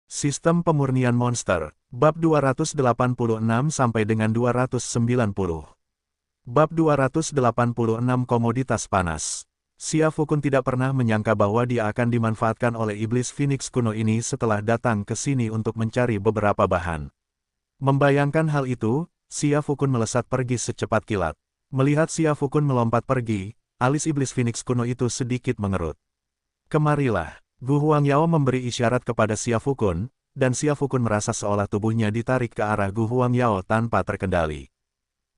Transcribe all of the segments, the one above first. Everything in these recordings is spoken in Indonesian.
Sistem pemurnian monster, bab 286 sampai dengan 290. Bab 286 komoditas panas. Xia Fukun tidak pernah menyangka bahwa dia akan dimanfaatkan oleh iblis Phoenix kuno ini setelah datang ke sini untuk mencari beberapa bahan. Membayangkan hal itu, Xia Fukun melesat pergi secepat kilat. Melihat Xia Fukun melompat pergi, alis iblis Phoenix kuno itu sedikit mengerut. Kemarilah. Gu Huangyao memberi isyarat kepada Xia Fukun, dan Xia Fukun merasa seolah tubuhnya ditarik ke arah Gu Huangyao tanpa terkendali.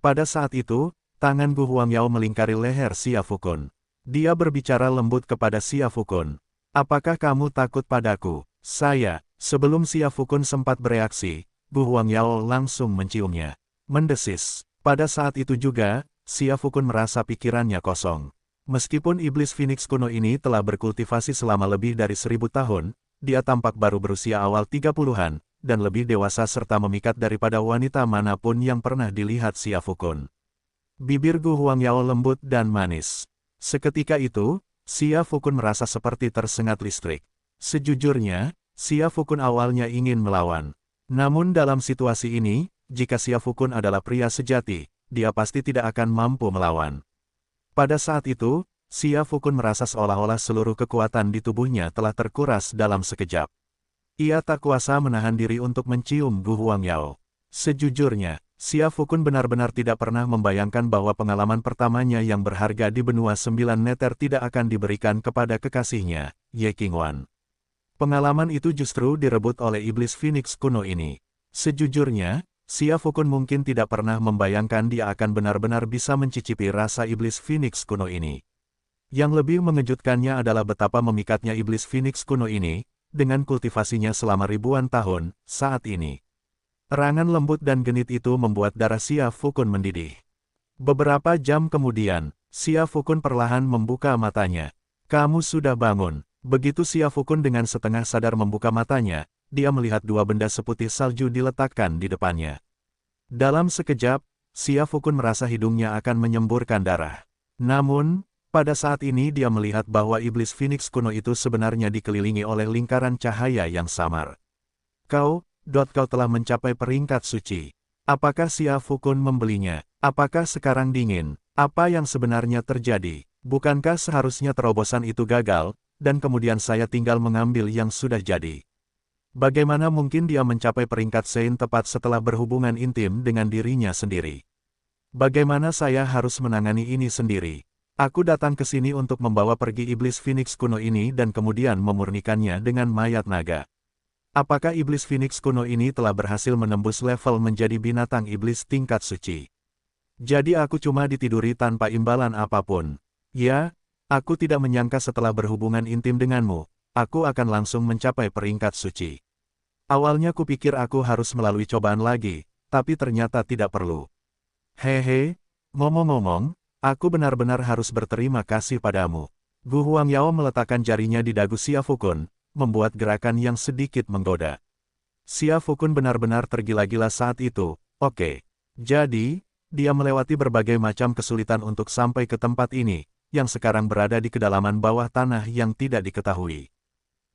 Pada saat itu, tangan Gu Huangyao melingkari leher Xia Fukun. Dia berbicara lembut kepada Xia Fukun. Apakah kamu takut padaku? Saya. Sebelum Xia Fukun sempat bereaksi, Gu Huangyao langsung menciumnya. Mendesis. Pada saat itu juga, Xia Fukun merasa pikirannya kosong. Meskipun iblis Phoenix kuno ini telah berkultivasi selama lebih dari 1000 tahun, dia tampak baru berusia awal 30-an, dan lebih dewasa serta memikat daripada wanita manapun yang pernah dilihat Xia Fukun. Bibir Gu Huangyao lembut dan manis. Seketika itu, Xia Fukun merasa seperti tersengat listrik. Sejujurnya, Xia Fukun awalnya ingin melawan. Namun dalam situasi ini, jika Xia Fukun adalah pria sejati, dia pasti tidak akan mampu melawan. Pada saat itu, Xia Fukun merasa seolah-olah seluruh kekuatan di tubuhnya telah terkuras dalam sekejap. Ia tak kuasa menahan diri untuk mencium Gu Huangyao. Sejujurnya, Xia Fukun benar-benar tidak pernah membayangkan bahwa pengalaman pertamanya yang berharga di benua 9 neter tidak akan diberikan kepada kekasihnya, Ye Qingwan. Pengalaman itu justru direbut oleh iblis Phoenix kuno ini. Sejujurnya, Xia Fukun mungkin tidak pernah membayangkan dia akan benar-benar bisa mencicipi rasa iblis Phoenix kuno ini. Yang lebih mengejutkannya adalah betapa memikatnya iblis Phoenix kuno ini, dengan kultivasinya selama ribuan tahun, saat ini. Erangan lembut dan genit itu membuat darah Xia Fukun mendidih. Beberapa jam kemudian, Xia Fukun perlahan membuka matanya. Kamu sudah bangun. Begitu Xia Fukun dengan setengah sadar membuka matanya, dia melihat dua benda seputih salju diletakkan di depannya. Dalam sekejap, Xia Fukun merasa hidungnya akan menyemburkan darah. Namun, pada saat ini dia melihat bahwa iblis Phoenix kuno itu sebenarnya dikelilingi oleh lingkaran cahaya yang samar. Kau telah mencapai peringkat suci. Apakah Xia Fukun membelinya? Apakah sekarang dingin? Apa yang sebenarnya terjadi? Bukankah seharusnya terobosan itu gagal, dan kemudian saya tinggal mengambil yang sudah jadi? Bagaimana mungkin dia mencapai peringkat Sein tepat setelah berhubungan intim dengan dirinya sendiri? Bagaimana saya harus menangani ini sendiri? Aku datang ke sini untuk membawa pergi iblis Phoenix kuno ini dan kemudian memurnikannya dengan mayat naga. Apakah iblis Phoenix kuno ini telah berhasil menembus level menjadi binatang iblis tingkat suci? Jadi aku cuma ditiduri tanpa imbalan apapun. Ya, aku tidak menyangka setelah berhubungan intim denganmu, aku akan langsung mencapai peringkat suci. Awalnya kupikir aku harus melalui cobaan lagi, tapi ternyata tidak perlu. Hehe, ngomong-ngomong, aku benar-benar harus berterima kasih padamu. Gu Huangyao meletakkan jarinya di dagu Xia Fukun, membuat gerakan yang sedikit menggoda. Xia Fukun benar-benar tergila-gila saat itu. Oke. Jadi, dia melewati berbagai macam kesulitan untuk sampai ke tempat ini, yang sekarang berada di kedalaman bawah tanah yang tidak diketahui.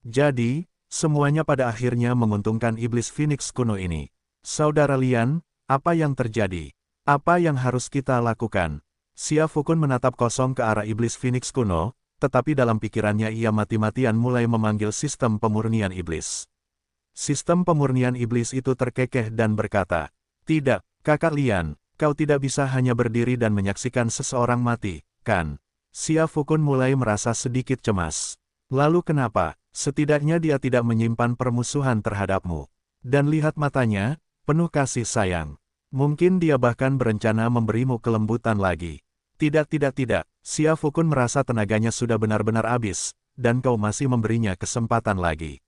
Jadi, semuanya pada akhirnya menguntungkan iblis Phoenix kuno ini. Saudara Lian, apa yang terjadi? Apa yang harus kita lakukan? Xia Fukun menatap kosong ke arah iblis Phoenix kuno, tetapi dalam pikirannya ia mati-matian mulai memanggil sistem pemurnian iblis. Sistem pemurnian iblis itu terkekeh dan berkata, "Tidak, Kakak Lian, kau tidak bisa hanya berdiri dan menyaksikan seseorang mati, kan?" Xia Fukun mulai merasa sedikit cemas. Lalu kenapa? Setidaknya dia tidak menyimpan permusuhan terhadapmu. Dan lihat matanya, penuh kasih sayang. Mungkin dia bahkan berencana memberimu kelembutan lagi. Tidak. Xia Fukun merasa tenaganya sudah benar-benar habis, dan kau masih memberinya kesempatan lagi.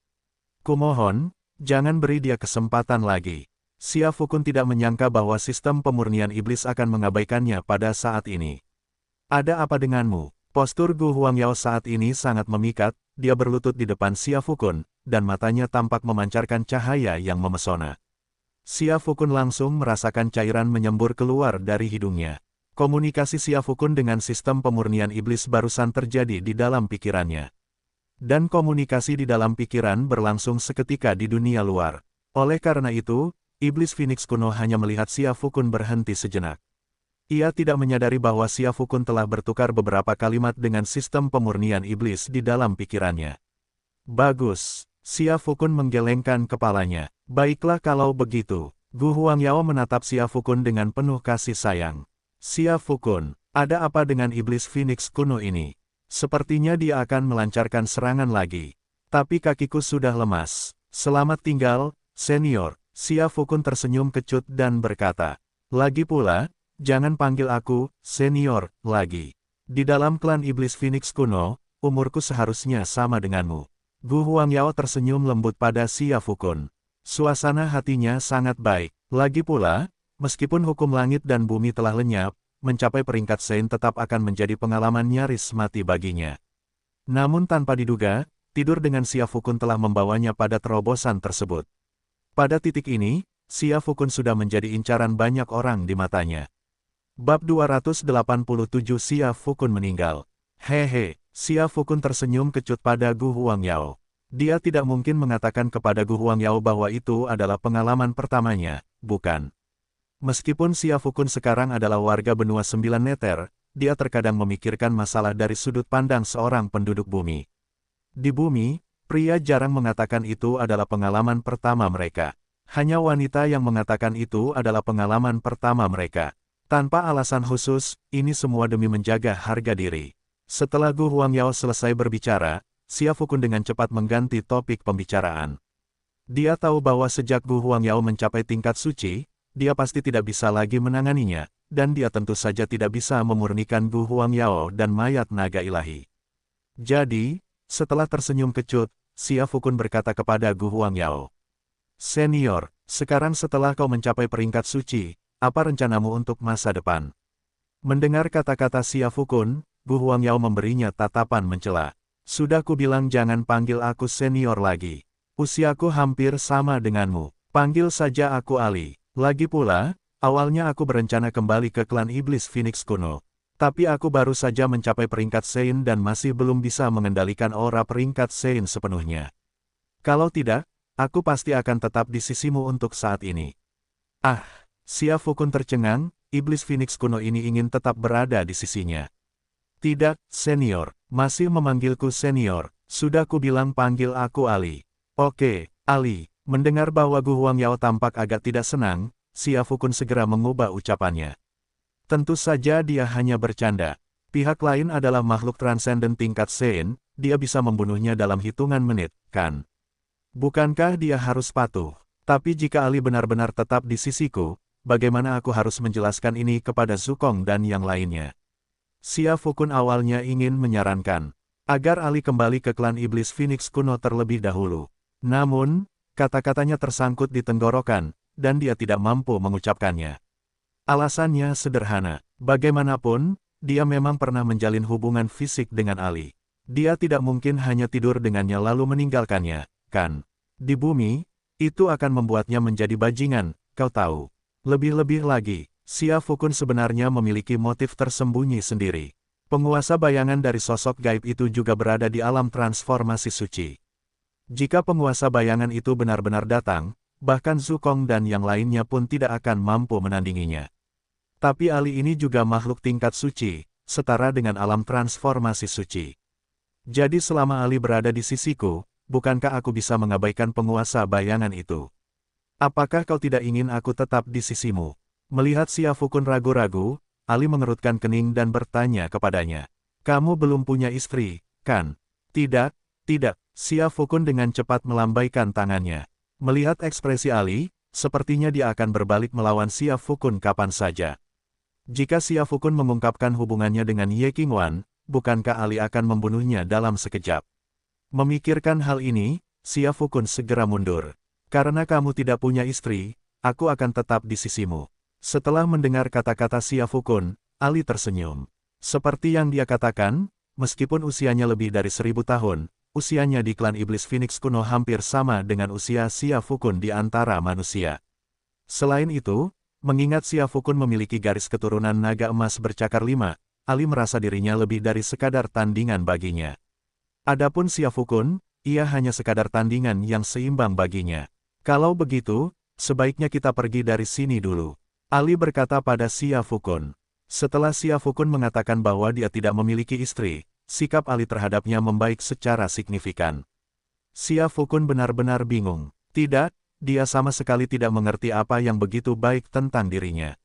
Kumohon, jangan beri dia kesempatan lagi. Xia Fukun tidak menyangka bahwa sistem pemurnian iblis akan mengabaikannya pada saat ini. Ada apa denganmu? Postur Gu Huangyao saat ini sangat memikat, dia berlutut di depan Xia Fukun, dan matanya tampak memancarkan cahaya yang memesona. Xia Fukun langsung merasakan cairan menyembur keluar dari hidungnya. Komunikasi Xia Fukun dengan sistem pemurnian iblis barusan terjadi di dalam pikirannya. Dan komunikasi di dalam pikiran berlangsung seketika di dunia luar. Oleh karena itu, Iblis Phoenix kuno hanya melihat Siafukun berhenti sejenak. Ia tidak menyadari bahwa Siafukun telah bertukar beberapa kalimat dengan sistem pemurnian iblis di dalam pikirannya. Bagus, Siafukun menggelengkan kepalanya. Baiklah kalau begitu. Gu Huangyao menatap Siafukun dengan penuh kasih sayang. Siafukun, ada apa dengan iblis Phoenix kuno ini? Sepertinya dia akan melancarkan serangan lagi. Tapi kakiku sudah lemas. Selamat tinggal, senior. Siafukun tersenyum kecut dan berkata, lagi pula, jangan panggil aku, senior, lagi. Di dalam klan iblis Phoenix kuno, umurku seharusnya sama denganmu. Gu Huangyao tersenyum lembut pada Siafukun. Suasana hatinya sangat baik. Lagi pula, meskipun hukum langit dan bumi telah lenyap, mencapai peringkat Sein tetap akan menjadi pengalaman nyaris mati baginya. Namun tanpa diduga, tidur dengan Siafukun telah membawanya pada terobosan tersebut. Pada titik ini, Siafukun sudah menjadi incaran banyak orang di matanya. Bab 287 Siafukun meninggal. Hehe, Siafukun tersenyum kecut pada Gu Huangyao. Dia tidak mungkin mengatakan kepada Gu Huangyao bahwa itu adalah pengalaman pertamanya, bukan? Meskipun Siafukun sekarang adalah warga benua 9 Neter, dia terkadang memikirkan masalah dari sudut pandang seorang penduduk bumi. Di bumi, pria jarang mengatakan itu adalah pengalaman pertama mereka. Hanya wanita yang mengatakan itu adalah pengalaman pertama mereka. Tanpa alasan khusus, ini semua demi menjaga harga diri. Setelah Gu Huangyao selesai berbicara, Siafukun dengan cepat mengganti topik pembicaraan. Dia tahu bahwa sejak Gu Huangyao mencapai tingkat suci, dia pasti tidak bisa lagi menanganinya, dan dia tentu saja tidak bisa memurnikan Gu Huangyao dan mayat naga ilahi. Jadi, setelah tersenyum kecut, Siafukun berkata kepada Gu Huangyao, senior, sekarang setelah kau mencapai peringkat suci, apa rencanamu untuk masa depan? Mendengar kata-kata Siafukun, Gu Huangyao memberinya tatapan mencela. Sudah kubilang jangan panggil aku senior lagi. Usiaku hampir sama denganmu. Panggil saja aku Ali. Lagi pula, awalnya aku berencana kembali ke klan iblis Phoenix kuno. Tapi aku baru saja mencapai peringkat Sein dan masih belum bisa mengendalikan aura peringkat Sein sepenuhnya. Kalau tidak, aku pasti akan tetap di sisimu untuk saat ini. Ah, Siafukun tercengang, iblis Phoenix kuno ini ingin tetap berada di sisinya. Tidak, senior. Masih memanggilku senior. Sudah kubilang panggil aku Ali. Oke, Ali. Mendengar bahwa Gu Huangyao tampak agak tidak senang, Siafukun segera mengubah ucapannya. Tentu saja dia hanya bercanda. Pihak lain adalah makhluk transenden tingkat Sein, dia bisa membunuhnya dalam hitungan menit, kan? Bukankah dia harus patuh? Tapi jika Ali benar-benar tetap di sisiku, bagaimana aku harus menjelaskan ini kepada Zukong dan yang lainnya? Siafukun awalnya ingin menyarankan agar Ali kembali ke klan iblis Phoenix kuno terlebih dahulu. Namun, kata-katanya tersangkut di tenggorokan, dan dia tidak mampu mengucapkannya. Alasannya sederhana. Bagaimanapun, dia memang pernah menjalin hubungan fisik dengan Ali. Dia tidak mungkin hanya tidur dengannya lalu meninggalkannya, kan? Di bumi, itu akan membuatnya menjadi bajingan, kau tahu. Lebih-lebih lagi, Siafukun sebenarnya memiliki motif tersembunyi sendiri. Penguasa bayangan dari sosok gaib itu juga berada di alam transformasi suci. Jika penguasa bayangan itu benar-benar datang, bahkan Zukong dan yang lainnya pun tidak akan mampu menandinginya. Tapi Ali ini juga makhluk tingkat suci, setara dengan alam transformasi suci. Jadi selama Ali berada di sisiku, bukankah aku bisa mengabaikan penguasa bayangan itu? Apakah kau tidak ingin aku tetap di sisimu? Melihat Siafukun ragu-ragu, Ali mengerutkan kening dan bertanya kepadanya. Kamu belum punya istri, kan? Tidak, tidak. Siafukun dengan cepat melambaikan tangannya. Melihat ekspresi Ali, sepertinya dia akan berbalik melawan Siafukun kapan saja. Jika Siafukun mengungkapkan hubungannya dengan Ye Qingwan, bukankah Ali akan membunuhnya dalam sekejap? Memikirkan hal ini, Siafukun segera mundur. Karena kamu tidak punya istri, aku akan tetap di sisimu. Setelah mendengar kata-kata Siafukun, Ali tersenyum. Seperti yang dia katakan, meskipun usianya lebih dari 1000 tahun, usianya di klan iblis Phoenix kuno hampir sama dengan usia Siafukun di antara manusia. Selain itu, mengingat Siafukun memiliki garis keturunan naga emas bercakar 5, Ali merasa dirinya lebih dari sekadar tandingan baginya. Adapun Xia Fukun, ia hanya sekadar tandingan yang seimbang baginya. Kalau begitu, sebaiknya kita pergi dari sini dulu. Ali berkata pada Xia Fukun. Setelah Xia Fukun mengatakan bahwa dia tidak memiliki istri, sikap Ali terhadapnya membaik secara signifikan. Xia Fukun benar-benar bingung. Tidak, dia sama sekali tidak mengerti apa yang begitu baik tentang dirinya.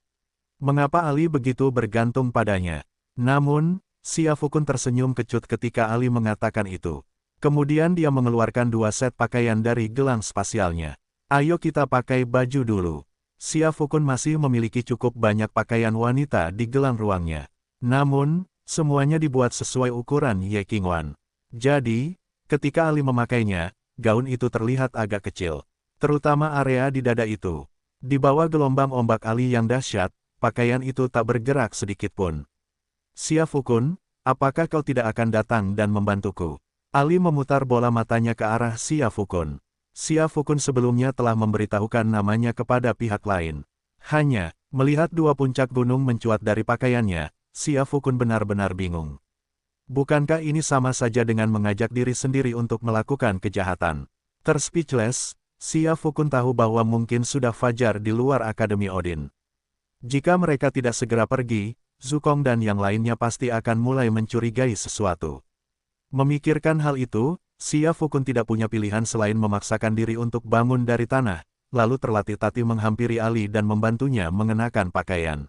Mengapa Ali begitu bergantung padanya? Namun, Xia Fukun tersenyum kecut ketika Ali mengatakan itu. Kemudian dia mengeluarkan 2 set pakaian dari gelang spasialnya. Ayo kita pakai baju dulu. Xia Fukun masih memiliki cukup banyak pakaian wanita di gelang ruangnya. Namun, semuanya dibuat sesuai ukuran Ye Qingwan. Jadi, ketika Ali memakainya, gaun itu terlihat agak kecil. Terutama area di dada itu. Di bawah gelombang ombak Ali yang dahsyat, pakaian itu tak bergerak sedikit pun. Xia Fukun, apakah kau tidak akan datang dan membantuku? Ali memutar bola matanya ke arah Xia Fukun. Xia Fukun sebelumnya telah memberitahukan namanya kepada pihak lain. Hanya, melihat 2 puncak gunung mencuat dari pakaiannya, Xia Fukun benar-benar bingung. Bukankah ini sama saja dengan mengajak diri sendiri untuk melakukan kejahatan? Terspeechless, Xia Fukun tahu bahwa mungkin sudah fajar di luar Akademi Odin. Jika mereka tidak segera pergi, Zukong dan yang lainnya pasti akan mulai mencurigai sesuatu. Memikirkan hal itu, Xia Fukun tidak punya pilihan selain memaksakan diri untuk bangun dari tanah, lalu terlatih-tatih menghampiri Ali dan membantunya mengenakan pakaian.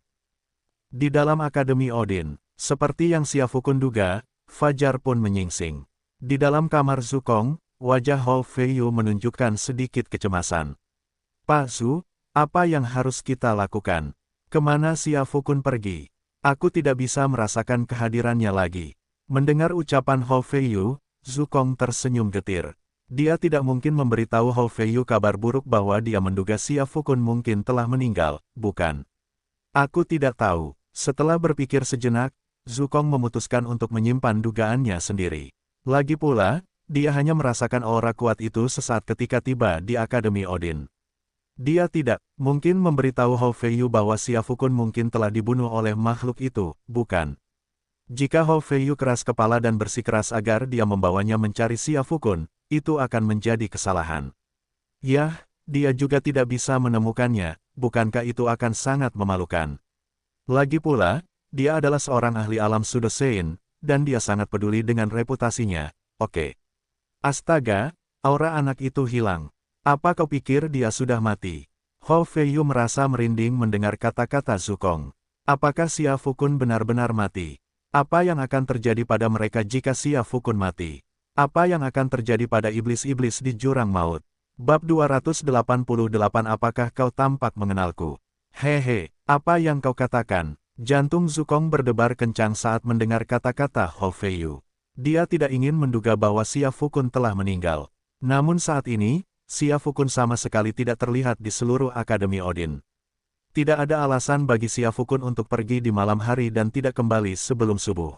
Di dalam Akademi Odin, seperti yang Xia Fukun duga, fajar pun menyingsing. Di dalam kamar Zukong, wajah Hou Feiyu menunjukkan sedikit kecemasan. Pak Zu, apa yang harus kita lakukan? Kemana Xia Fukun pergi? Aku tidak bisa merasakan kehadirannya lagi. Mendengar ucapan Hou Feiyu, Zukong tersenyum getir. Dia tidak mungkin memberitahu Hou Feiyu kabar buruk bahwa dia menduga Xia Fukun mungkin telah meninggal, bukan? Aku tidak tahu. Setelah berpikir sejenak, Zukong memutuskan untuk menyimpan dugaannya sendiri. Lagi pula, dia hanya merasakan aura kuat itu sesaat ketika tiba di Akademi Odin. Dia tidak mungkin memberitahu Hou Feiyu bahwa Xia Fukun mungkin telah dibunuh oleh makhluk itu, bukan? Jika Hou Feiyu keras kepala dan bersikeras agar dia membawanya mencari Xia Fukun, itu akan menjadi kesalahan. Yah, dia juga tidak bisa menemukannya, bukankah itu akan sangat memalukan? Lagi pula, dia adalah seorang ahli alam Sudosein, dan dia sangat peduli dengan reputasinya. Oke. Astaga, aura anak itu hilang. Apa kau pikir dia sudah mati? Hou Feiyu merasa merinding mendengar kata-kata Zukong. Apakah Xia Fukun benar-benar mati? Apa yang akan terjadi pada mereka jika Xia Fukun mati? Apa yang akan terjadi pada iblis-iblis di jurang maut? Bab 288. Apakah kau tampak mengenalku? Hehe, apa yang kau katakan? Jantung Zukong berdebar kencang saat mendengar kata-kata Hou Feiyu. Dia tidak ingin menduga bahwa Xia Fukun telah meninggal. Namun saat ini, Xia Fukun sama sekali tidak terlihat di seluruh Akademi Odin. Tidak ada alasan bagi Xia Fukun untuk pergi di malam hari dan tidak kembali sebelum subuh.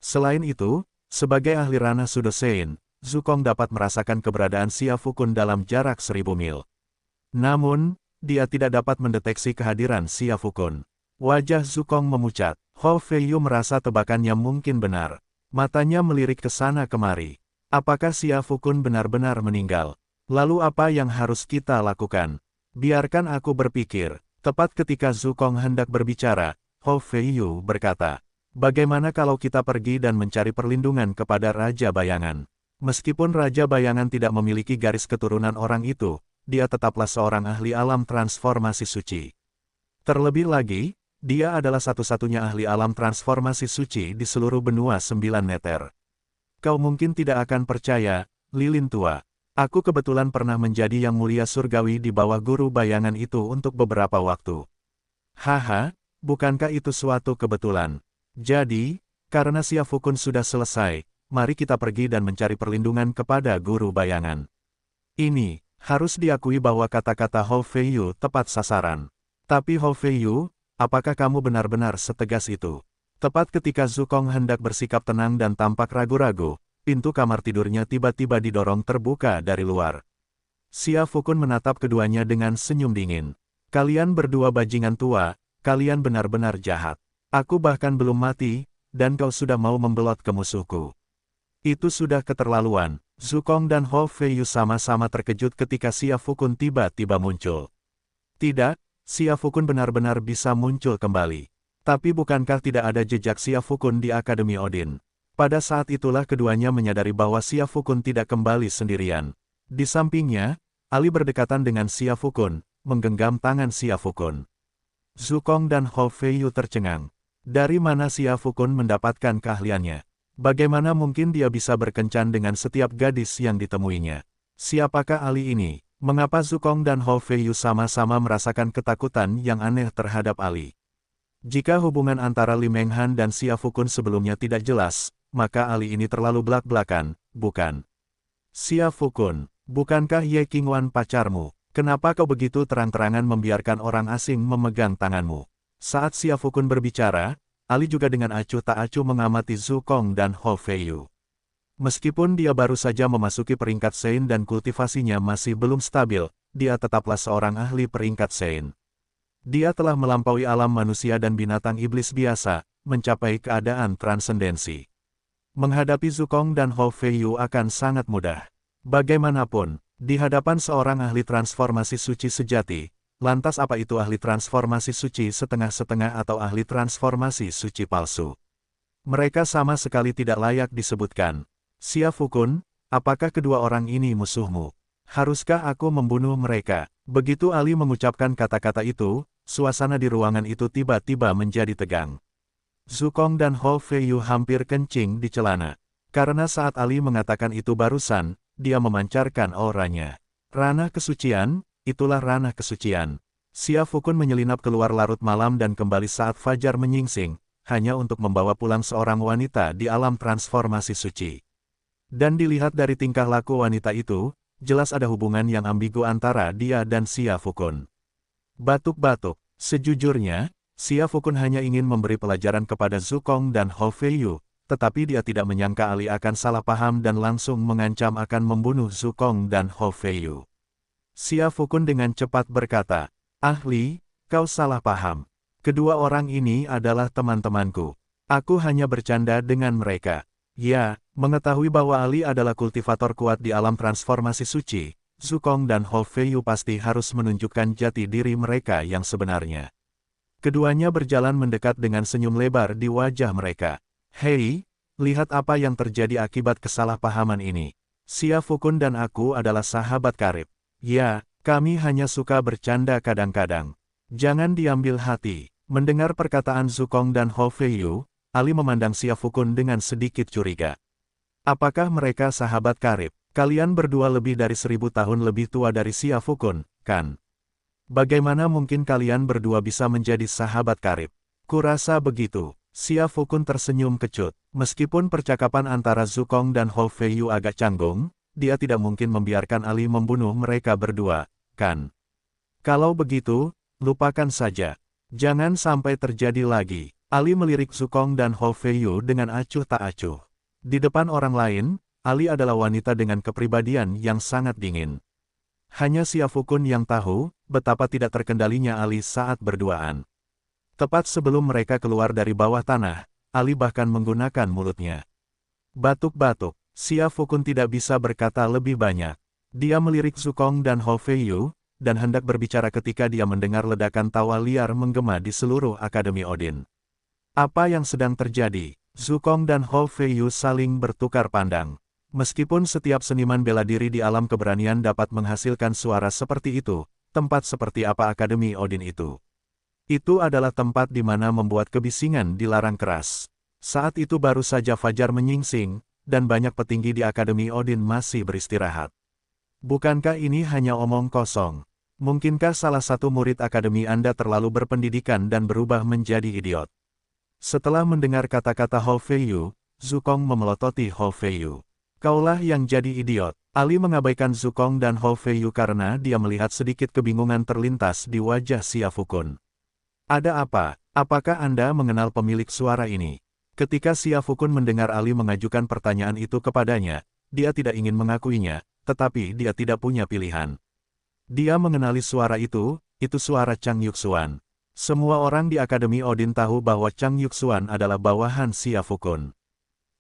Selain itu, sebagai ahli ranah Sudosein, Zukong dapat merasakan keberadaan Xia Fukun dalam jarak 1000 mil. Namun, dia tidak dapat mendeteksi kehadiran Xia Fukun. Wajah Zukong memucat. Hou Feiyu merasa tebakannya mungkin benar. Matanya melirik ke sana kemari. Apakah Xia Fukun benar-benar meninggal? Lalu apa yang harus kita lakukan? Biarkan aku berpikir. Tepat ketika Zukong hendak berbicara, Hou Feiyu berkata, bagaimana kalau kita pergi dan mencari perlindungan kepada Raja Bayangan? Meskipun Raja Bayangan tidak memiliki garis keturunan orang itu, dia tetaplah seorang ahli alam transformasi suci. Terlebih lagi, dia adalah satu-satunya ahli alam transformasi suci di seluruh benua 9 meter. Kau mungkin tidak akan percaya, Lilin tua. Aku kebetulan pernah menjadi yang mulia surgawi di bawah guru bayangan itu untuk beberapa waktu. Haha, bukankah itu suatu kebetulan? Jadi, karena Xia Fukun sudah selesai, mari kita pergi dan mencari perlindungan kepada guru bayangan. Ini, harus diakui bahwa kata-kata Hou Feiyu tepat sasaran. Tapi Hou Feiyu, apakah kamu benar-benar setegas itu? Tepat ketika Zukong hendak bersikap tenang dan tampak ragu-ragu, pintu kamar tidurnya tiba-tiba didorong terbuka dari luar. Xia Fukun menatap keduanya dengan senyum dingin. Kalian berdua bajingan tua, kalian benar-benar jahat. Aku bahkan belum mati, dan kau sudah mau membelot ke musuhku. Itu sudah keterlaluan. Zukong dan Hou Feiyu sama-sama terkejut ketika Xia Fukun tiba-tiba muncul. Tidak, Xia Fukun benar-benar bisa muncul kembali. Tapi bukankah tidak ada jejak Xia Fukun di Akademi Odin? Pada saat itulah keduanya menyadari bahwa Xia Fukun tidak kembali sendirian. Di sampingnya, Ali berdekatan dengan Xia Fukun, menggenggam tangan Xia Fukun. Zukong dan Hou Feiyu tercengang. Dari mana Xia Fukun mendapatkan keahliannya? Bagaimana mungkin dia bisa berkencan dengan setiap gadis yang ditemuinya? Siapakah Ali ini? Mengapa Zukong dan Hou Feiyu sama-sama merasakan ketakutan yang aneh terhadap Ali? Jika hubungan antara Li Menghan dan Xia Fukun sebelumnya tidak jelas, maka Ali ini terlalu belak-belakan, bukan? Xia Fukun, bukankah Ye Qingwan pacarmu? Kenapa kau begitu terang-terangan membiarkan orang asing memegang tanganmu? Saat Xia Fukun berbicara, Ali juga dengan acuh tak acuh mengamati Zukong dan Hou Feiyu. Meskipun dia baru saja memasuki peringkat Sein dan kultivasinya masih belum stabil, dia tetaplah seorang ahli peringkat Sein. Dia telah melampaui alam manusia dan binatang iblis biasa, mencapai keadaan transendensi. Menghadapi Zukong dan Hou Feiyu akan sangat mudah. Bagaimanapun, di hadapan seorang ahli transformasi suci sejati, lantas apa itu ahli transformasi suci setengah-setengah atau ahli transformasi suci palsu? Mereka sama sekali tidak layak disebutkan. Xia Fukun, apakah kedua orang ini musuhmu? Haruskah aku membunuh mereka? Begitu Ali mengucapkan kata-kata itu, suasana di ruangan itu tiba-tiba menjadi tegang. Zukong dan Hou Feiyu hampir kencing di celana. Karena saat Ali mengatakan itu barusan, dia memancarkan auranya. Ranah kesucian, itulah ranah kesucian. Xia Fukun menyelinap keluar larut malam dan kembali saat fajar menyingsing, hanya untuk membawa pulang seorang wanita di alam transformasi suci. Dan dilihat dari tingkah laku wanita itu, jelas ada hubungan yang ambigu antara dia dan Xia Fukun. Batuk-batuk, sejujurnya, Xia Fukun hanya ingin memberi pelajaran kepada Zukong dan Hou Feiyu, tetapi dia tidak menyangka Ali akan salah paham dan langsung mengancam akan membunuh Zukong dan Hou Feiyu. Xia Fukun dengan cepat berkata, "Ahli, kau salah paham. Kedua orang ini adalah teman-temanku. Aku hanya bercanda dengan mereka." Ya, mengetahui bahwa Ali adalah kultivator kuat di alam transformasi suci, Zukong dan Hou Feiyu pasti harus menunjukkan jati diri mereka yang sebenarnya. Keduanya berjalan mendekat dengan senyum lebar di wajah mereka. "Hei, lihat apa yang terjadi akibat kesalahpahaman ini. Xia Fukun dan aku adalah sahabat karib. Ya, kami hanya suka bercanda kadang-kadang. Jangan diambil hati." Mendengar perkataan Zukong dan Hou Feiyu, Ali memandang Xia Fukun dengan sedikit curiga. Apakah mereka sahabat karib? Kalian berdua lebih dari 1000 tahun lebih tua dari Xia Fukun, kan? Bagaimana mungkin kalian berdua bisa menjadi sahabat karib? Kurasa begitu. Xia Fukun tersenyum kecut. Meskipun percakapan antara Zukong dan Hou Feiyu agak canggung, dia tidak mungkin membiarkan Ali membunuh mereka berdua, kan? Kalau begitu, lupakan saja. Jangan sampai terjadi lagi. Ali melirik Zukong dan Hou Feiyu dengan acuh tak acuh. Di depan orang lain, Ali adalah wanita dengan kepribadian yang sangat dingin. Hanya Xia Fukun yang tahu, betapa tidak terkendalinya Ali saat berduaan. Tepat sebelum mereka keluar dari bawah tanah, Ali bahkan menggunakan mulutnya. Batuk-batuk. Xia Fukun tidak bisa berkata lebih banyak. Dia melirik Zukong dan Hou Feiyu, dan hendak berbicara ketika dia mendengar ledakan tawa liar menggema di seluruh Akademi Odin. Apa yang sedang terjadi? Zukong dan Hou Feiyu saling bertukar pandang. Meskipun setiap seniman bela diri di alam keberanian dapat menghasilkan suara seperti itu, tempat seperti apa Akademi Odin itu? Itu adalah tempat di mana membuat kebisingan dilarang keras. Saat itu baru saja fajar menyingsing, dan banyak petinggi di Akademi Odin masih beristirahat. Bukankah ini hanya omong kosong? Mungkinkah salah satu murid Akademi Anda terlalu berpendidikan dan berubah menjadi idiot? Setelah mendengar kata-kata Hou Feiyu, Zukong memelototi Hou Feiyu. Kaulah yang jadi idiot. Ali mengabaikan Zukong dan Hou Feiyu karena dia melihat sedikit kebingungan terlintas di wajah Xia Fukun. Ada apa? Apakah Anda mengenal pemilik suara ini? Ketika Xia Fukun mendengar Ali mengajukan pertanyaan itu kepadanya, dia tidak ingin mengakuinya, tetapi dia tidak punya pilihan. Dia mengenali suara itu suara Chang Yuxuan. Semua orang di Akademi Odin tahu bahwa Chang Yuxuan adalah bawahan Xia Fukun.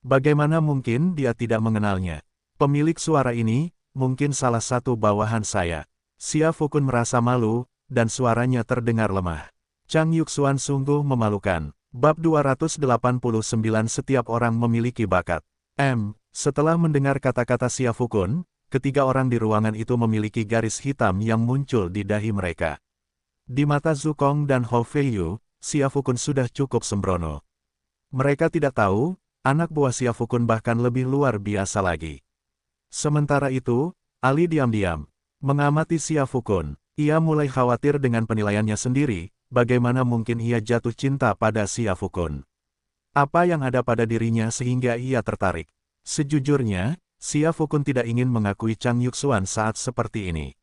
Bagaimana mungkin dia tidak mengenalnya? Pemilik suara ini, mungkin salah satu bawahan saya. Xia Fukun merasa malu, dan suaranya terdengar lemah. Chang Yuxuan sungguh memalukan. Bab 289 Setiap orang memiliki bakat. Setelah mendengar kata-kata Xia Fukun, ketiga orang di ruangan itu memiliki garis hitam yang muncul di dahi mereka. Di mata Zukong dan Hou Feiyu, Xia Fukun sudah cukup sembrono. Mereka tidak tahu, anak buah Xia Fukun bahkan lebih luar biasa lagi. Sementara itu, Ali diam-diam mengamati Xia Fukun. Ia mulai khawatir dengan penilaiannya sendiri, bagaimana mungkin ia jatuh cinta pada Xia Fukun. Apa yang ada pada dirinya sehingga ia tertarik? Sejujurnya, Xia Fukun tidak ingin mengakui Chang Yuxuan saat seperti ini.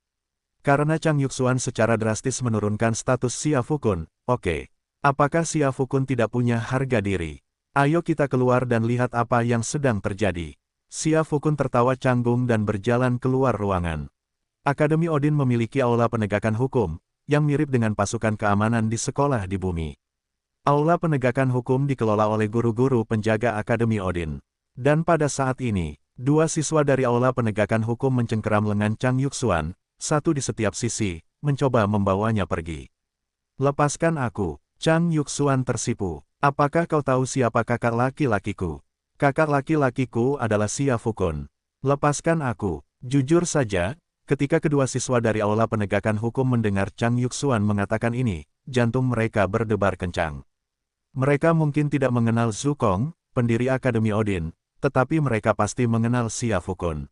Karena Chang Yuxuan secara drastis menurunkan status Xia Fukun, oke. Apakah Xia Fukun tidak punya harga diri? Ayo kita keluar dan lihat apa yang sedang terjadi. Xia Fukun tertawa canggung dan berjalan keluar ruangan. Akademi Odin memiliki aula penegakan hukum, yang mirip dengan pasukan keamanan di sekolah di bumi. Aula penegakan hukum dikelola oleh guru-guru penjaga Akademi Odin. Dan pada saat ini, dua siswa dari aula penegakan hukum mencengkeram lengan Chang Yuxuan, satu di setiap sisi, mencoba membawanya pergi. Lepaskan aku, Chang Yuxuan tersipu. Apakah kau tahu siapa kakak laki-lakiku? Kakak laki-lakiku adalah Xia Fukun. Lepaskan aku. Jujur saja, ketika kedua siswa dari aula penegakan hukum mendengar Chang Yuxuan mengatakan ini, jantung mereka berdebar kencang. Mereka mungkin tidak mengenal Zukong, pendiri Akademi Odin, tetapi mereka pasti mengenal Xia Fukun.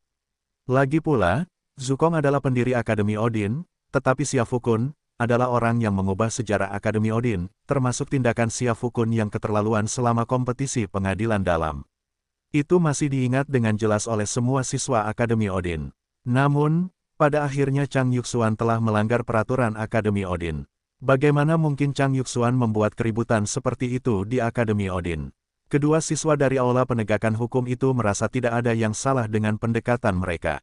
Lagi pula, Zukong adalah pendiri Akademi Odin, tetapi Xia Fukun adalah orang yang mengubah sejarah Akademi Odin, termasuk tindakan Xia Fukun yang keterlaluan selama kompetisi pengadilan dalam. Itu masih diingat dengan jelas oleh semua siswa Akademi Odin. Namun, pada akhirnya Chang Yuxuan telah melanggar peraturan Akademi Odin. Bagaimana mungkin Chang Yuxuan membuat keributan seperti itu di Akademi Odin? Kedua siswa dari aula penegakan hukum itu merasa tidak ada yang salah dengan pendekatan mereka.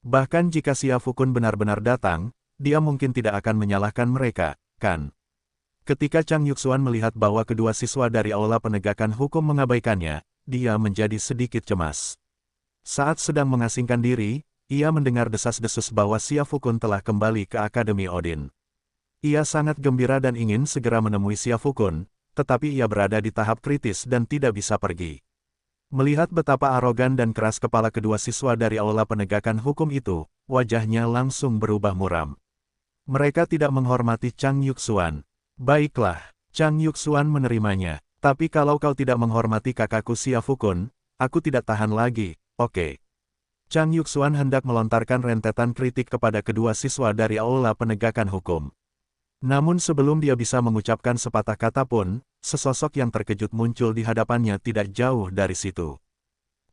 Bahkan jika Xia Fukun benar-benar datang, dia mungkin tidak akan menyalahkan mereka, kan? Ketika Chang Yuxuan melihat bahwa kedua siswa dari aula penegakan hukum mengabaikannya, dia menjadi sedikit cemas. Saat sedang mengasingkan diri, ia mendengar desas-desus bahwa Xia Fukun telah kembali ke Akademi Odin. Ia sangat gembira dan ingin segera menemui Xia Fukun, tetapi ia berada di tahap kritis dan tidak bisa pergi. Melihat betapa arogan dan keras kepala kedua siswa dari aula penegakan hukum itu, wajahnya langsung berubah muram. Mereka tidak menghormati Chang Yuxuan. Baiklah, Chang Yuxuan menerimanya. Tapi kalau kau tidak menghormati kakakku Xia Fukun, aku tidak tahan lagi, oke. Chang Yuxuan hendak melontarkan rentetan kritik kepada kedua siswa dari aula penegakan hukum. Namun sebelum dia bisa mengucapkan sepatah kata pun, sesosok yang terkejut muncul di hadapannya tidak jauh dari situ.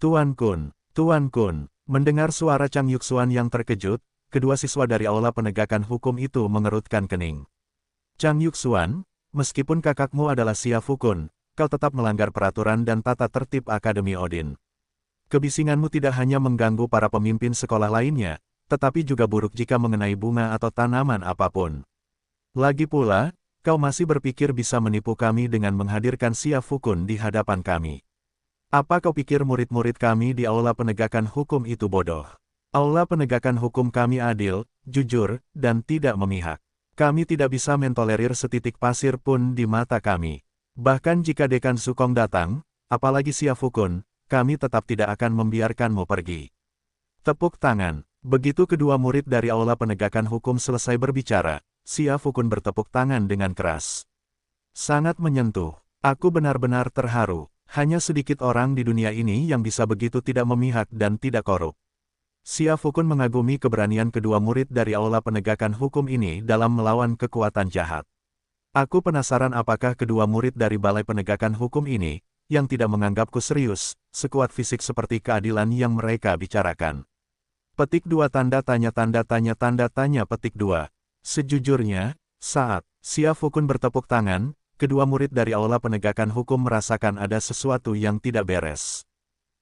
Tuan Kun, mendengar suara Chang Yuxuan yang terkejut, kedua siswa dari aula penegakan hukum itu mengerutkan kening. Chang Yuxuan, meskipun kakakmu adalah Xia Fukun, kau tetap melanggar peraturan dan tata tertib Akademi Odin. Kebisinganmu tidak hanya mengganggu para pemimpin sekolah lainnya, tetapi juga buruk jika mengenai bunga atau tanaman apapun. Lagi pula, kau masih berpikir bisa menipu kami dengan menghadirkan Xia Fukun di hadapan kami. Apa kau pikir murid-murid kami di aula penegakan hukum itu bodoh? Aula penegakan hukum kami adil, jujur, dan tidak memihak. Kami tidak bisa mentolerir setitik pasir pun di mata kami. Bahkan jika Dekan Zukong datang, apalagi Xia Fukun, kami tetap tidak akan membiarkanmu pergi. Tepuk tangan. Begitu kedua murid dari aula penegakan hukum selesai berbicara, Xia Fukun bertepuk tangan dengan keras. Sangat menyentuh. Aku benar-benar terharu. Hanya sedikit orang di dunia ini yang bisa begitu tidak memihak dan tidak korup. Xia Fukun mengagumi keberanian kedua murid dari aula penegakan hukum ini dalam melawan kekuatan jahat. Aku penasaran apakah kedua murid dari balai penegakan hukum ini, yang tidak menganggapku serius, sekuat fisik seperti keadilan yang mereka bicarakan. Petik 2 tanda tanya petik 2. Sejujurnya, saat Xia Fukun bertepuk tangan, kedua murid dari aula penegakan hukum merasakan ada sesuatu yang tidak beres.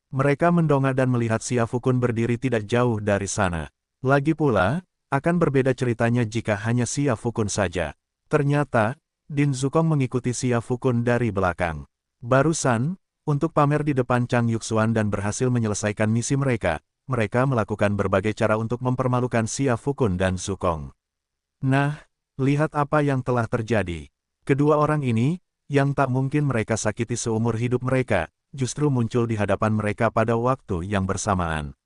Mereka mendongak dan melihat Xia Fukun berdiri tidak jauh dari sana. Lagi pula, akan berbeda ceritanya jika hanya Xia Fukun saja. Ternyata, Din Zukong mengikuti Xia Fukun dari belakang. Barusan, Untuk pamer di depan Chang Yuxuan dan berhasil menyelesaikan misi mereka, mereka melakukan berbagai cara untuk mempermalukan Xia Fukun dan Zukong. Nah, lihat apa yang telah terjadi. Kedua orang ini, yang tak mungkin mereka sakiti seumur hidup mereka, justru muncul di hadapan mereka pada waktu yang bersamaan.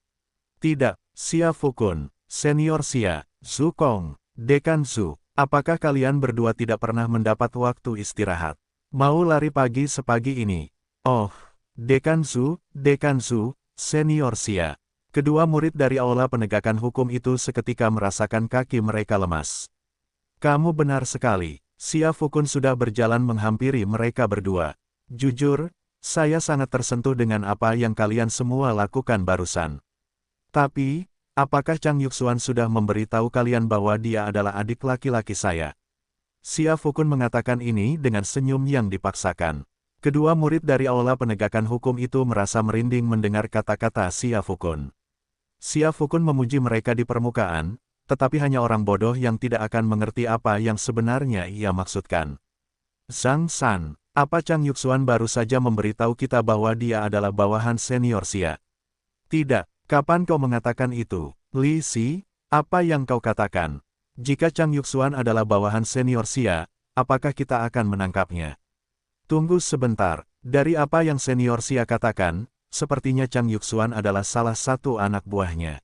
Tidak, Xia Fukun, Senior Xia, Zukong, Dekan Zhu, apakah kalian berdua tidak pernah mendapat waktu istirahat? Mau lari pagi sepagi ini? Oh, Dekan Zhu, Senior Xia. Kedua murid dari Aula Penegakan Hukum itu seketika merasakan kaki mereka lemas. Kamu benar sekali, Xia Fukun sudah berjalan menghampiri mereka berdua. Jujur, saya sangat tersentuh dengan apa yang kalian semua lakukan barusan. Tapi, apakah Chang Yuxuan sudah memberitahu kalian bahwa dia adalah adik laki-laki saya? Xia Fukun mengatakan ini dengan senyum yang dipaksakan. Kedua murid dari Aula Penegakan Hukum itu merasa merinding mendengar kata-kata Xia Fukun. Xia Fukun memuji mereka di permukaan, tetapi hanya orang bodoh yang tidak akan mengerti apa yang sebenarnya ia maksudkan. Zhang San, apa Chang Yuxuan baru saja memberitahu kita bahwa dia adalah bawahan senior Xia? Tidak, kapan kau mengatakan itu? Li Si, apa yang kau katakan? Jika Chang Yuxuan adalah bawahan senior Xia, apakah kita akan menangkapnya? Tunggu sebentar, dari apa yang senior Xia katakan, sepertinya Chang Yuxuan adalah salah satu anak buahnya.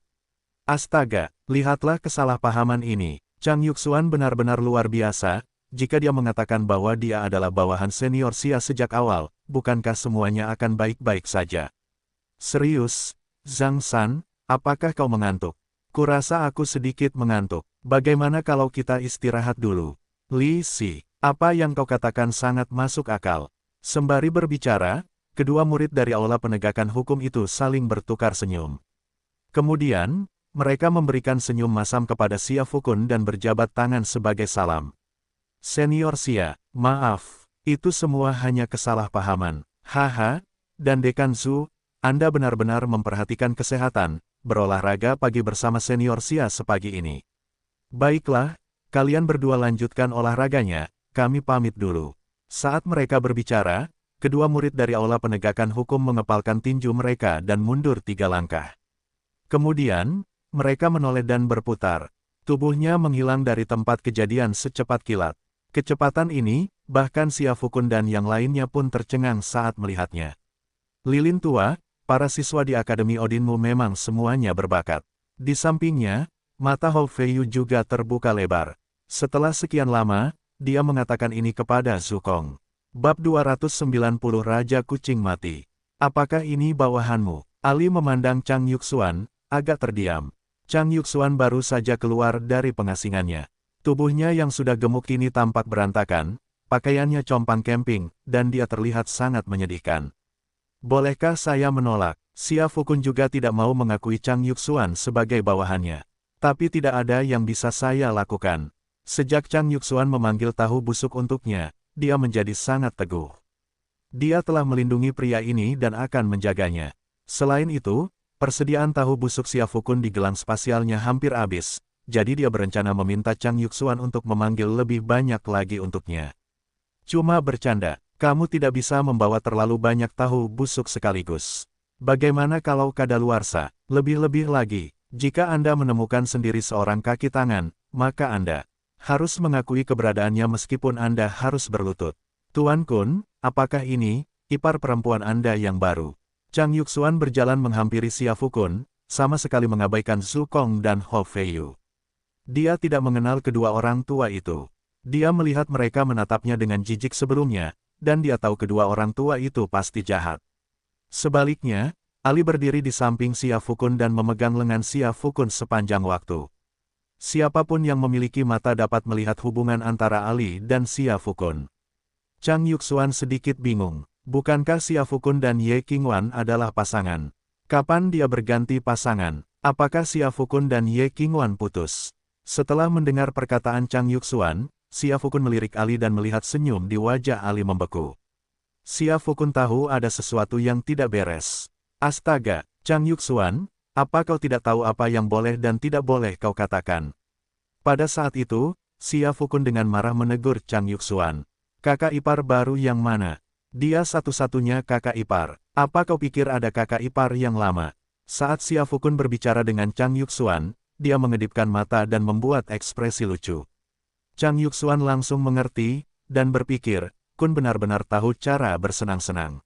Astaga, lihatlah kesalahpahaman ini. Chang Yuxuan benar-benar luar biasa, jika dia mengatakan bahwa dia adalah bawahan senior Xia sejak awal, bukankah semuanya akan baik-baik saja? Serius, Zhang San, apakah kau mengantuk? Kurasa aku sedikit mengantuk. Bagaimana kalau kita istirahat dulu? Li Si, apa yang kau katakan sangat masuk akal. Sembari berbicara, kedua murid dari Aula Penegakan Hukum itu saling bertukar senyum. Kemudian, mereka memberikan senyum masam kepada Xia Fukun dan berjabat tangan sebagai salam. Senior Xia, maaf, itu semua hanya kesalahpahaman. Haha, dan Dekan Zhu, Anda benar-benar memperhatikan kesehatan, berolahraga pagi bersama senior Xia sepagi ini. Baiklah, kalian berdua lanjutkan olahraganya, kami pamit dulu. Saat mereka berbicara, kedua murid dari Aula Penegakan Hukum mengepalkan tinju mereka dan mundur 3 langkah. Kemudian, mereka menoleh dan berputar. Tubuhnya menghilang dari tempat kejadian secepat kilat. Kecepatan ini, bahkan Xia Fukun dan yang lainnya pun tercengang saat melihatnya. Lilin tua, para siswa di Akademi Odinmu memang semuanya berbakat. Di sampingnya, mata Hou Feiyu juga terbuka lebar. Setelah sekian lama, dia mengatakan ini kepada Zukong. Bab 290 Raja Kucing Mati. Apakah ini bawahanmu? Ali memandang Chang Yuxuan, agak terdiam. Chang Yuxuan baru saja keluar dari pengasingannya. Tubuhnya yang sudah gemuk kini tampak berantakan, pakaiannya compang camping, dan dia terlihat sangat menyedihkan. Bolehkah saya menolak? Xia Fukun juga tidak mau mengakui Chang Yuxuan sebagai bawahannya. Tapi tidak ada yang bisa saya lakukan. Sejak Chang Yuxuan memanggil tahu busuk untuknya, dia menjadi sangat teguh. Dia telah melindungi pria ini dan akan menjaganya. Selain itu, persediaan tahu busuk Xia Fukun di gelang spasialnya hampir habis, jadi dia berencana meminta Chang Yuxuan untuk memanggil lebih banyak lagi untuknya. Cuma bercanda, kamu tidak bisa membawa terlalu banyak tahu busuk sekaligus. Bagaimana kalau kadaluarsa? Lebih-lebih lagi, jika Anda menemukan sendiri seorang kaki tangan, maka Anda harus mengakui keberadaannya meskipun Anda harus berlutut. Tuan Kun, apakah ini ipar perempuan Anda yang baru? Chang Yuxuan berjalan menghampiri Xia Fukun, sama sekali mengabaikan Zukong dan Hou Feiyu. Dia tidak mengenal kedua orang tua itu. Dia melihat mereka menatapnya dengan jijik sebelumnya, dan dia tahu kedua orang tua itu pasti jahat. Sebaliknya, Ali berdiri di samping Xia Fukun dan memegang lengan Xia Fukun sepanjang waktu. Siapapun yang memiliki mata dapat melihat hubungan antara Ali dan Xia Fukun. Chang Yuxuan sedikit bingung. Bukankah Xia Fukun dan Ye Qingwan adalah pasangan? Kapan dia berganti pasangan? Apakah Xia Fukun dan Ye Qingwan putus? Setelah mendengar perkataan Chang Yuxuan, Xia Fukun melirik Ali dan melihat senyum di wajah Ali membeku. Xia Fukun tahu ada sesuatu yang tidak beres. Astaga, Chang Yuxuan, apa kau tidak tahu apa yang boleh dan tidak boleh kau katakan? Pada saat itu, Xia Fukun dengan marah menegur Chang Yuxuan. Kakak ipar baru yang mana? Dia satu-satunya kakak ipar. Apa kau pikir ada kakak ipar yang lama? Saat Xia Fukun berbicara dengan Chang Yuxuan, dia mengedipkan mata dan membuat ekspresi lucu. Chang Yuxuan langsung mengerti, dan berpikir, Kun benar-benar tahu cara bersenang-senang.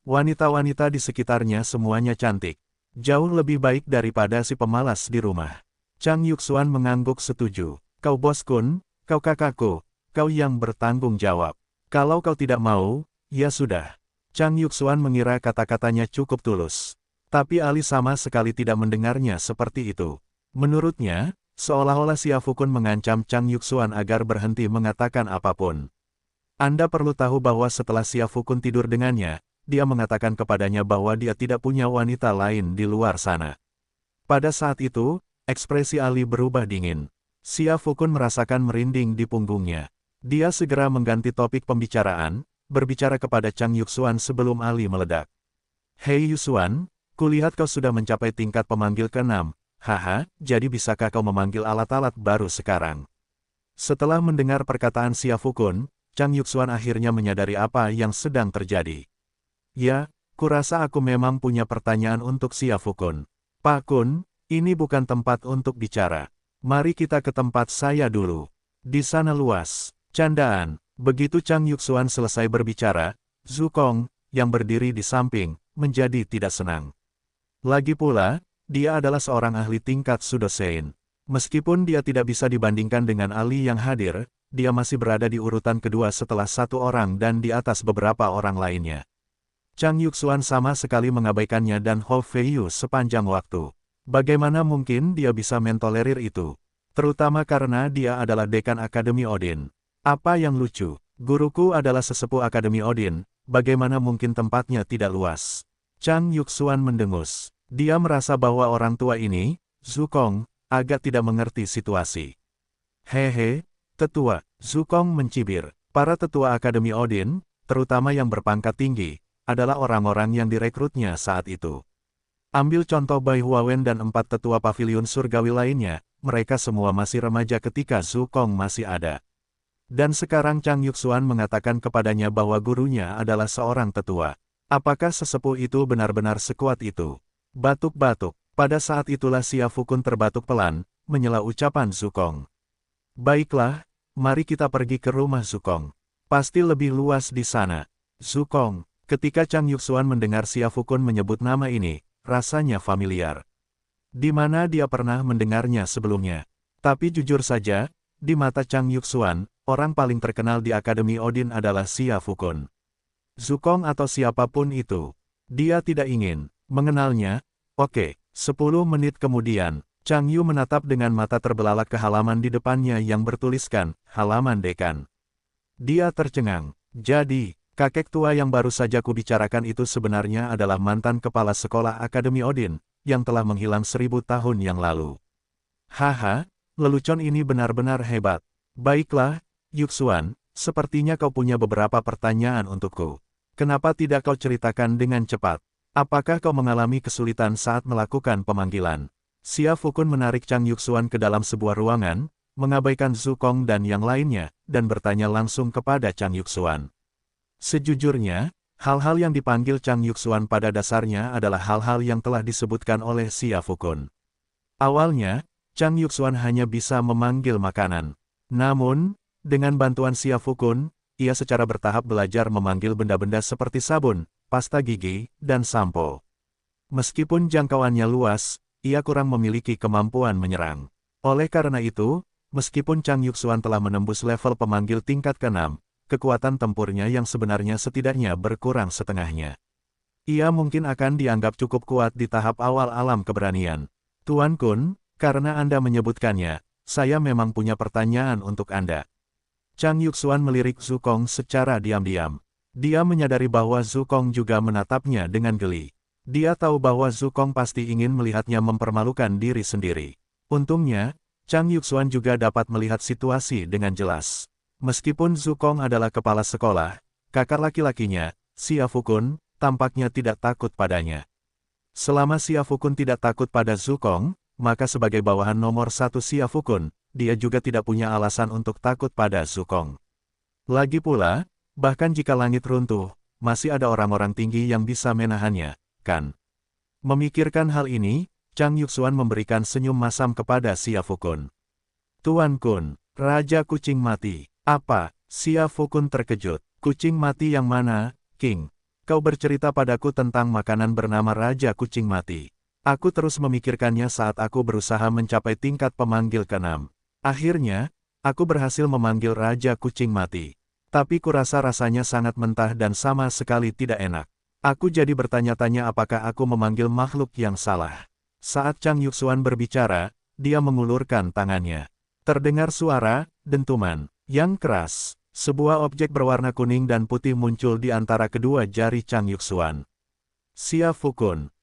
Wanita-wanita di sekitarnya semuanya cantik. Jauh lebih baik daripada si pemalas di rumah. Chang Yuxuan mengangguk setuju. Kau bos Kun, kau kakakku, kau yang bertanggung jawab. Kalau kau tidak mau, ya sudah. Chang Yuxuan mengira kata-katanya cukup tulus. Tapi Ali sama sekali tidak mendengarnya seperti itu. Menurutnya, seolah-olah Xia Fukun mengancam Chang Yuxuan agar berhenti mengatakan apapun. Anda perlu tahu bahwa setelah Xia Fukun tidur dengannya, dia mengatakan kepadanya bahwa dia tidak punya wanita lain di luar sana. Pada saat itu, ekspresi Ali berubah dingin. Xia Fukun merasakan merinding di punggungnya. Dia segera mengganti topik pembicaraan, berbicara kepada Chang Yuxuan sebelum Ali meledak. Hei Yuxuan, kulihat kau sudah mencapai tingkat pemanggil ke-6. Haha, jadi bisakah kau memanggil alat-alat baru sekarang? Setelah mendengar perkataan Xia Fukun, Chang Yuxuan akhirnya menyadari apa yang sedang terjadi. Ya, kurasa aku memang punya pertanyaan untuk Xia Fukun. Pak Kun, ini bukan tempat untuk bicara. Mari kita ke tempat saya dulu. Di sana luas. Candaan. Begitu Chang Yuxuan selesai berbicara, Zhu Kong, yang berdiri di samping, menjadi tidak senang. Lagi pula, dia adalah seorang ahli tingkat Sudosein. Meskipun dia tidak bisa dibandingkan dengan Ali yang hadir, dia masih berada di urutan kedua setelah satu orang dan di atas beberapa orang lainnya. Chang Yuxuan sama sekali mengabaikannya dan Hou Feiyu sepanjang waktu. Bagaimana mungkin dia bisa mentolerir itu? Terutama karena dia adalah dekan Akademi Odin. Apa yang lucu? Guruku adalah sesepuh Akademi Odin, bagaimana mungkin tempatnya tidak luas? Chang Yuxuan mendengus. Dia merasa bahwa orang tua ini, Zhu Kong, agak tidak mengerti situasi. Hehe, tetua, Zhu Kong mencibir. Para tetua Akademi Odin, terutama yang berpangkat tinggi, adalah orang-orang yang direkrutnya saat itu. Ambil contoh Bai Huawen dan 4 tetua pavilion surgawi lainnya, mereka semua masih remaja ketika Zhu Kong masih ada. Dan sekarang Chang Yuxuan mengatakan kepadanya bahwa gurunya adalah seorang tetua. Apakah sesepuh itu benar-benar sekuat itu? Batuk-batuk. Pada saat itulah Xia Fukun terbatuk pelan, menyela ucapan Zhu Kong. Baiklah, mari kita pergi ke rumah Zhu Kong. Pasti lebih luas di sana. Zhu Kong. Ketika Chang Yuxuan mendengar Xia Fukun menyebut nama ini, rasanya familiar. Di mana dia pernah mendengarnya sebelumnya. Tapi jujur saja, di mata Chang Yuxuan, orang paling terkenal di Akademi Odin adalah Xia Fukun. Zhu Kong atau siapapun itu. Dia tidak ingin mengenalnya. Oke, 10 menit kemudian, Chang Yu menatap dengan mata terbelalak ke halaman di depannya yang bertuliskan, halaman dekan. Dia tercengang. Jadi, kakek tua yang baru saja kubicarakan itu sebenarnya adalah mantan kepala sekolah Akademi Odin, yang telah menghilang 1000 tahun yang lalu. Haha, lelucon ini benar-benar hebat. Baiklah, Yuxuan, sepertinya kau punya beberapa pertanyaan untukku. Kenapa tidak kau ceritakan dengan cepat? Apakah kau mengalami kesulitan saat melakukan pemanggilan? Xia Fukun menarik Chang Yuxuan ke dalam sebuah ruangan, mengabaikan Zhu Kong dan yang lainnya, dan bertanya langsung kepada Chang Yuxuan. Sejujurnya, hal-hal yang dipanggil Chang Yuxuan pada dasarnya adalah hal-hal yang telah disebutkan oleh Xia Fukun. Awalnya, Chang Yuxuan hanya bisa memanggil makanan. Namun, dengan bantuan Xia Fukun, ia secara bertahap belajar memanggil benda-benda seperti sabun, pasta gigi, dan sampo. Meskipun jangkauannya luas, ia kurang memiliki kemampuan menyerang. Oleh karena itu, meskipun Chang Yuxuan telah menembus level pemanggil tingkat ke-6, kekuatan tempurnya yang sebenarnya setidaknya berkurang setengahnya. Ia mungkin akan dianggap cukup kuat di tahap awal alam keberanian. Tuan Kun, karena Anda menyebutkannya, saya memang punya pertanyaan untuk Anda. Chang Yuxuan melirik Zhu Kong secara diam-diam. Dia menyadari bahwa Zhu Kong juga menatapnya dengan geli. Dia tahu bahwa Zhu Kong pasti ingin melihatnya mempermalukan diri sendiri. Untungnya, Chang Yuxuan juga dapat melihat situasi dengan jelas. Meskipun Zhu Kong adalah kepala sekolah, kakak laki-lakinya, Xia Fukun, tampaknya tidak takut padanya. Selama Xia Fukun tidak takut pada Zhu Kong, maka sebagai bawahan nomor 1 Xia Fukun, dia juga tidak punya alasan untuk takut pada Zhu Kong. Lagi pula, bahkan jika langit runtuh, masih ada orang-orang tinggi yang bisa menahannya, kan? Memikirkan hal ini, Chang Yuxuan memberikan senyum masam kepada Xia Fukun. Tuan Kun, Raja Kucing Mati. Apa? Xia Fukun terkejut. Kucing mati yang mana, King? Kau bercerita padaku tentang makanan bernama Raja Kucing Mati. Aku terus memikirkannya saat aku berusaha mencapai tingkat pemanggil ke-6. Akhirnya, aku berhasil memanggil Raja Kucing Mati. Tapi kurasa rasanya sangat mentah dan sama sekali tidak enak. Aku jadi bertanya-tanya apakah aku memanggil makhluk yang salah. Saat Chang Yuxuan berbicara, dia mengulurkan tangannya. Terdengar suara dentuman yang keras. Sebuah objek berwarna kuning dan putih muncul di antara kedua jari Chang Yuxuan. Xia Fukun,